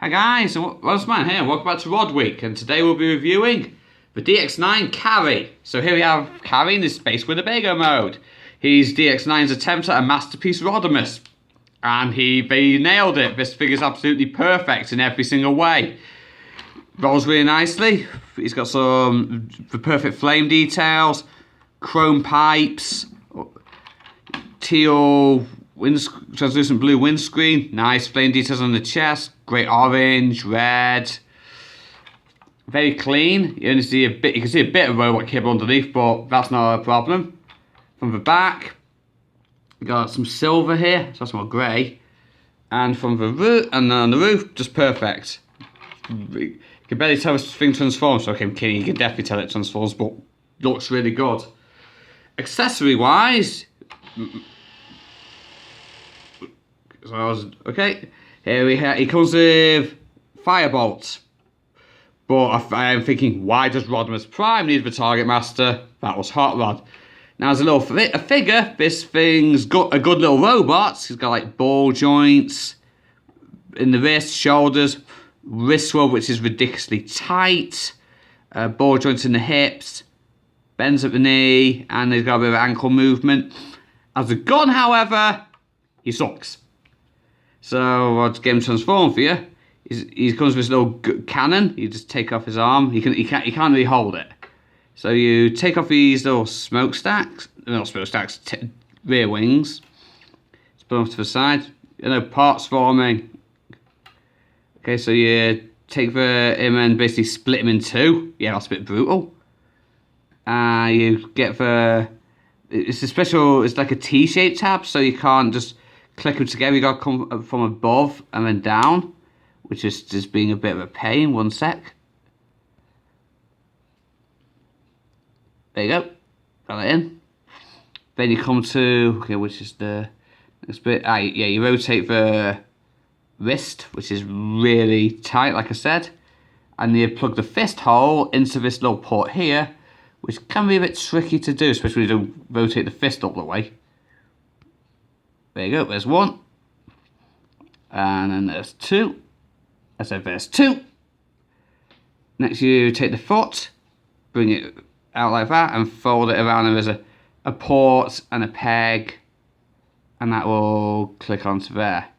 Hi guys, Rodsman here, welcome back to Rod Week, and today we'll be reviewing the DX9 Carry. So here we have Carry in his Space Winnebago mode. He's DX9's attempt at a masterpiece Rodimus, and he nailed it. This figure's absolutely perfect in every single way. Rolls really nicely. He's got the perfect flame details, chrome pipes, teal translucent blue windscreen, nice flame details on the chest, great orange, red, very clean. You can see a bit of robot kibble underneath, but that's not a problem. From the back, we got some silver here, so that's more grey, and from the roof, and on the roof, just perfect. You can barely tell this thing transforms, so okay, you can definitely tell it transforms, but looks really good. Accessory wise, okay, he comes with firebolts, but I am thinking, why does Rodimus Prime need the Target Master? That was Hot Rod. Now as a figure, this thing's got a good little robot. He's got like ball joints in the wrists, shoulders, wrist swell which is ridiculously tight, ball joints in the hips, bends at the knee, and he's got a bit of ankle movement. As a gun, however, he sucks. So I'll just get him transformed for you. He comes with this little cannon. You just take off his arm. He can't really hold it. So you take off these little smokestacks, rear wings. Just put them off to the side. Parts forming. Okay, so you take him and basically split him in two. Yeah, that's a bit brutal. You get it's like a T-shaped tab, so you can't just click them together. You got to come from above and then down, which is just being a bit of a pain. One sec. There you go. Got it in. Then you come to, okay, which is the next bit. Yeah, you rotate the wrist, which is really tight, like I said, and you plug the fist hole into this little port here, which can be a bit tricky to do, especially when you don't rotate the fist all the way. There you go, there's one. And then there's two. I said there's two. Next you take the foot, bring it out like that, and fold it around, and there's a port and a peg, and that will click onto there.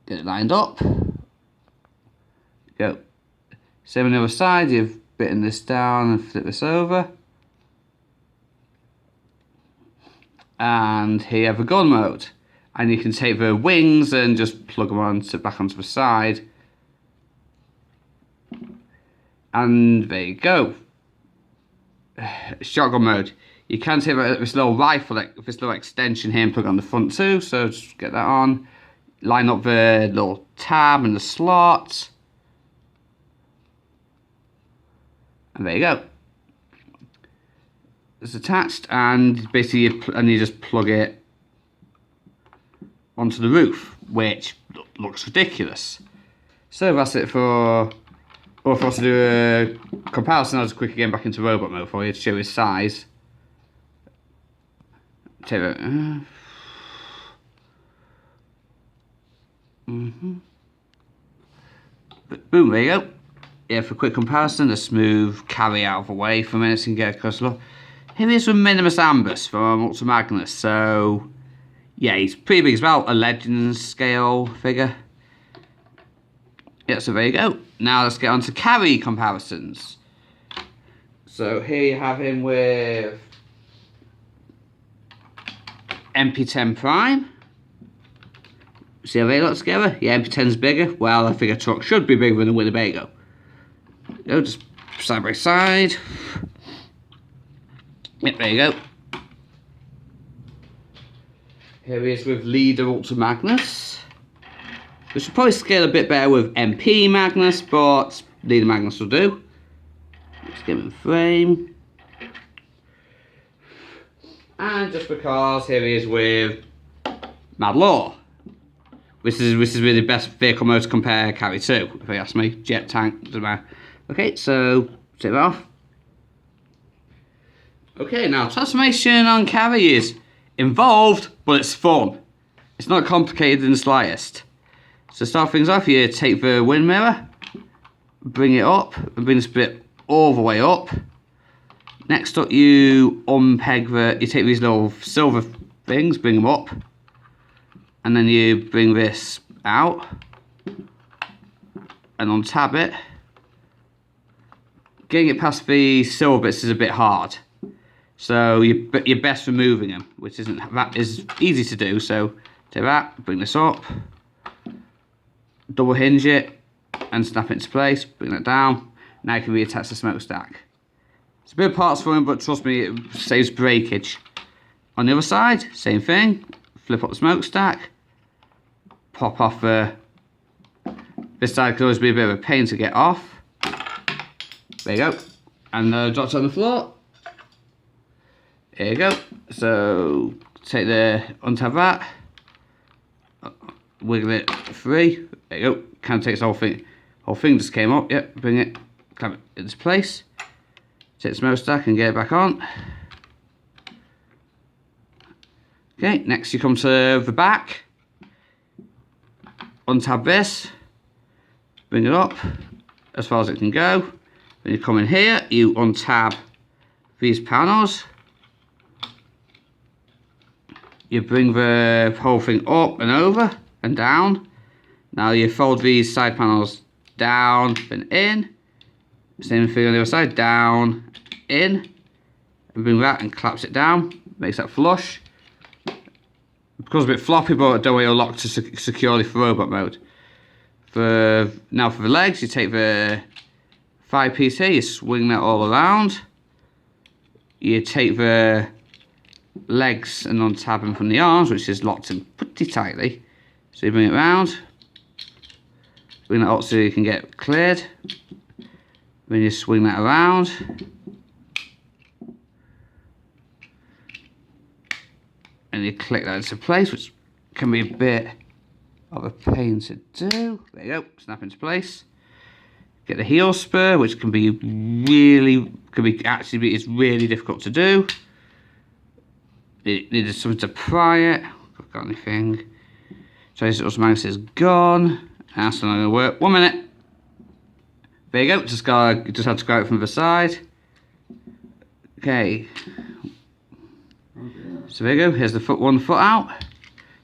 Get it lined up. Go. Same on the other side, you've bitten this down and flip this over. And here you have a gun mode, and you can take the wings and just plug them back onto the side, and there you go. Shotgun mode, you can take this little rifle, this little extension here, and plug on the front too, so just get that on, line up the little tab and the slot, and there you go. It's attached, and basically you just plug it onto the roof, which looks ridiculous. So that's it for us to do a comparison. I'll just quickly get back into robot mode for you to show his size. Take it. Boom, there you go. Yeah, for a quick comparison, let's move Carry out of the way for a minute so you can get a closer look. Here is from Minimus Ambus from Ultra Magnus. So, yeah, he's pretty big as well. A legend scale figure. Yeah, so there you go. Now let's get on to Carry comparisons. So here you have him with MP10 Prime. See how they look together? Yeah, MP10's bigger. Well, I think a truck should be bigger than a Winnebago. Go, just side by side. Yep, there you go. Here he is with Leader Ultra Magnus. We should probably scale a bit better with MP Magnus, but Leader Magnus will do. Let's get him in frame. And just because, here he is with Mad Law. This is really the best vehicle mode to compare Carry to, if you ask me. Jet, tank, doesn't matter. Okay, so take that off. Okay, now transformation on Carry is involved, but it's fun. It's not complicated in the slightest. So to start things off, you take the wind mirror, bring it up, and bring this bit all the way up. Next up, you you take these little silver things, bring them up, and then you bring this out and untab it. Getting it past the silver bits is a bit hard, so you're best removing them, which that is easy to do. So take that, bring this up, double hinge it, and snap it into place. Bring that down. Now you can reattach the smokestack. It's a bit of parts for him, but trust me, it saves breakage. On the other side, same thing. Flip up the smokestack. Pop off this side could always be a bit of a pain to get off. There you go. And drops on the floor. There you go. So untab that. Wiggle it free. There you go. Kind of takes the whole thing. Whole thing just came up. Yep. Bring it. Clamp it into place. Take the smokestack and get it back on. Okay, next you come to the back. Untab this. Bring it up as far as it can go. Then you come in here, you untab these panels. You bring the whole thing up and over and down. Now you fold these side panels down and in. Same thing on the other side, down, in, and bring that and claps it down, makes that flush. It becomes a bit floppy, but don't worry, it'll lock to securely for robot mode. Now for the legs, you take the 5-piece here, you swing that all around. You take the legs and untab them from the arms, which is locked in pretty tightly. So you bring it round, bring that up so you can get cleared. Then you swing that around. And you click that into place, which can be a bit of a pain to do. There you go, snap into place. Get the heel spur, which it's really difficult to do. It needed something to pry it. Got anything? Trace automatic is gone. That's not gonna work. 1 minute. There you go, just had to grab it from the side. Okay. So there you go, here's the one foot out.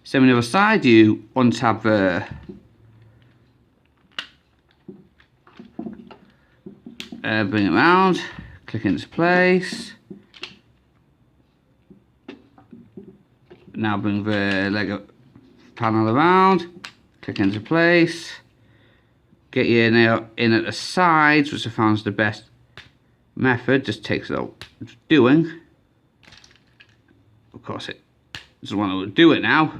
Same on the other side, you untab the bring it round, click into place. Now bring the leg panel around, click into place. Get your nail in at the sides, which I found is the best method. Just takes a little doing. Of course, it doesn't want to do it now.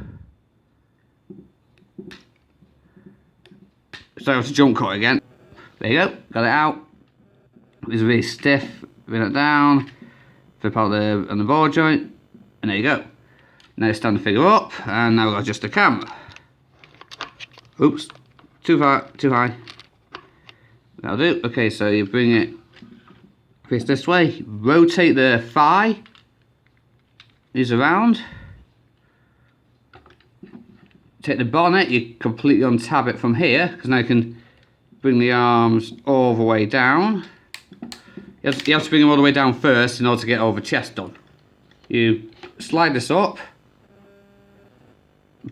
So I have to jump cut again. There you go, got it out. It's really stiff. Bring it down. Flip out on the ball joint, and there you go. Now you stand the figure up, and now we've got just the camera. Oops. Too far, too high. That'll do. Okay, so you bring it face this way, rotate the thigh, these around. Take the bonnet, you completely untab it from here, because now you can bring the arms all the way down. You have to bring them all the way down first in order to get all the chest done. You slide this up,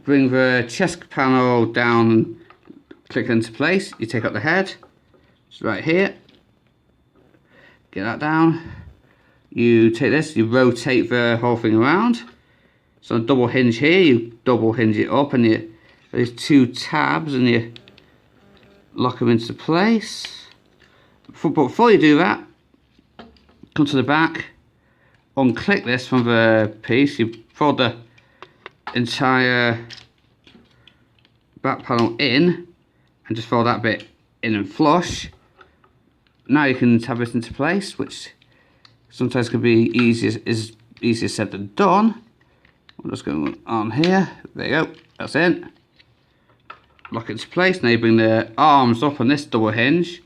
bring the chest panel down, click into place. You take out the head, it's right here. Get that down. You take this, you rotate the whole thing around. So on a double hinge here, you double hinge it up, and there's 2 tabs, and you lock them into place. But before you do that, come to the back, unclick this from the piece. You fold the entire back panel in, and just fold that bit in and flush. Now you can tab this into place, which sometimes can be easier said than done. I'm just going on here. There you go. That's in. Lock it into place. Now you bring the arms up on this double hinge,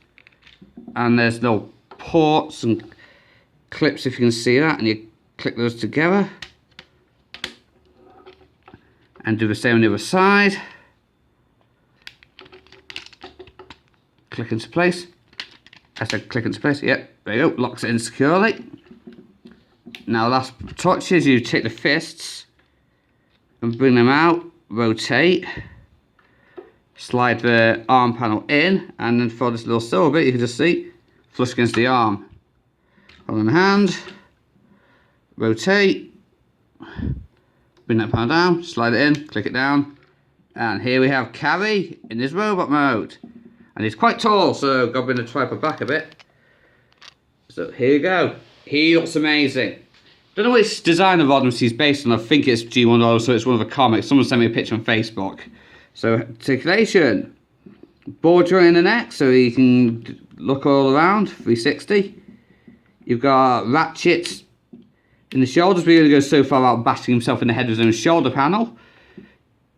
and there's little ports and clips, if you can see that, and you click those together, and do the same on the other side. click into place. I said click into place, yep, there you go, locks it in securely. Now last touch is you take the fists and bring them out, rotate, slide the arm panel in, and then for this little silver bit you can just see, flush against the arm. Hold on the hand, rotate, bring that panel down, slide it in, click it down, and here we have Carrie in his robot mode. And he's quite tall, so got to bring the tripod back a bit. So here you go. He looks amazing. Don't know which designer Rodimus he's based on. I think it's G1, so it's one of the comics. Someone sent me a picture on Facebook. So articulation, board joint in the neck, so you can look all around, 360. You've got ratchets in the shoulders, but you're going to go so far out bashing himself in the head with his own shoulder panel.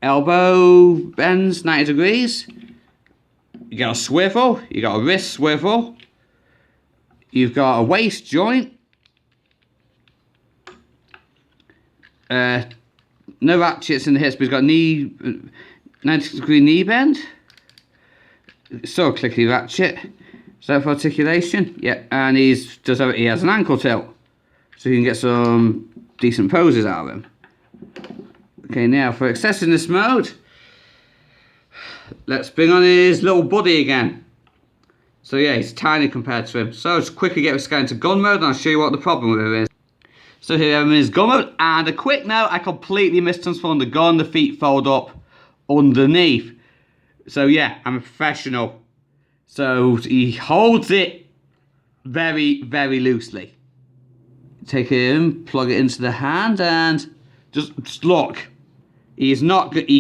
Elbow bends 90 degrees. You got a swivel, you got a wrist swivel, you've got a waist joint, no ratchets in the hips, but he's got knee, 90-degree knee bend, so a clicky ratchet, so for articulation, yeah, and he has an ankle tilt, so you can get some decent poses out of him. Okay, now for accessoriness mode, let's bring on his little buddy again. So yeah, he's tiny compared to him. So just quickly get this guy into gun mode and I'll show you what the problem with him is. So here I'm in his gun mode, and a quick note, I completely mistransformed the gun. The feet fold up underneath. So yeah, I'm a professional. So he holds it very, very loosely. Take it in, plug it into the hand, and just look. He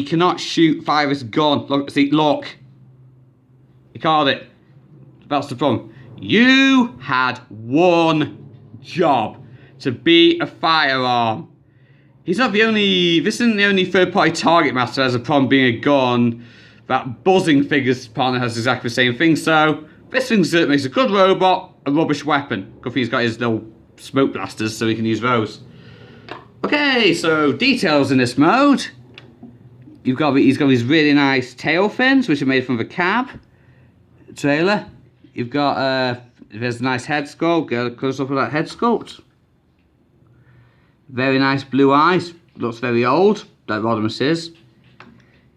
cannot shoot fire his gun. Look, see, look. He called it. That's the problem. You had one job, to be a firearm. He's not the only, this isn't the only third-party target master has a problem being a gun. That buzzing figures partner has exactly the same thing, so this thing certainly makes a good robot, a rubbish weapon. Good thing he's got his little smoke blasters so he can use those. Okay, so details in this mode. He's got these really nice tail fins, which are made from the cab trailer. You've got, there's a nice head sculpt. Get a close up of that head sculpt. Very nice blue eyes. Looks very old, like Rodimus is.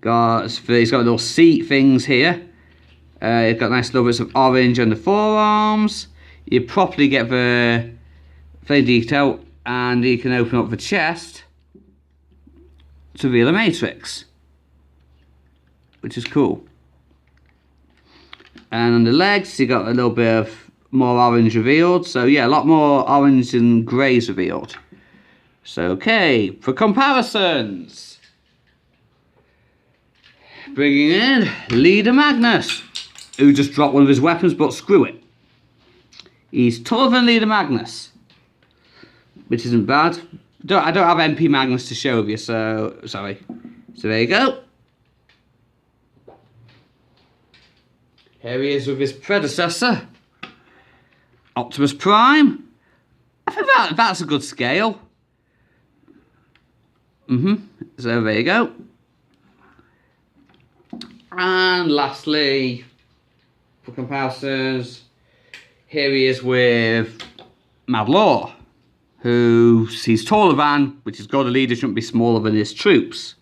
He's got little seat things here. He's got nice little bits of orange on the forearms. You properly get the flame detail, and you can open up the chest to reveal a matrix, which is cool. And on the legs, you got a little bit of more orange revealed. So yeah, a lot more orange and greys revealed. So okay, for comparisons, bringing in Leader Magnus, who just dropped one of his weapons, but screw it. He's taller than Leader Magnus, which isn't bad. I don't have MP Magnus to show you, so sorry. So there you go. Here he is with his predecessor, Optimus Prime. I think that's a good scale. So there you go. And lastly, for comparisons, here he is with Mad Law, who he's taller than, which is good. A leader shouldn't be smaller than his troops.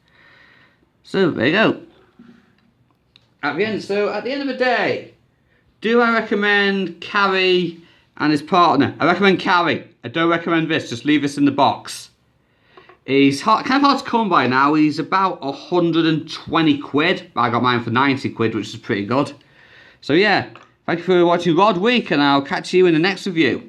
So there you go. At the end of the day, do I recommend Carrie and his partner? I recommend Carrie. I don't recommend this. Just leave this in the box. He's kind of hard to come by now. He's about 120 quid. I got mine for 90 quid, which is pretty good. So yeah, thank you for watching Rod Week, and I'll catch you in the next review.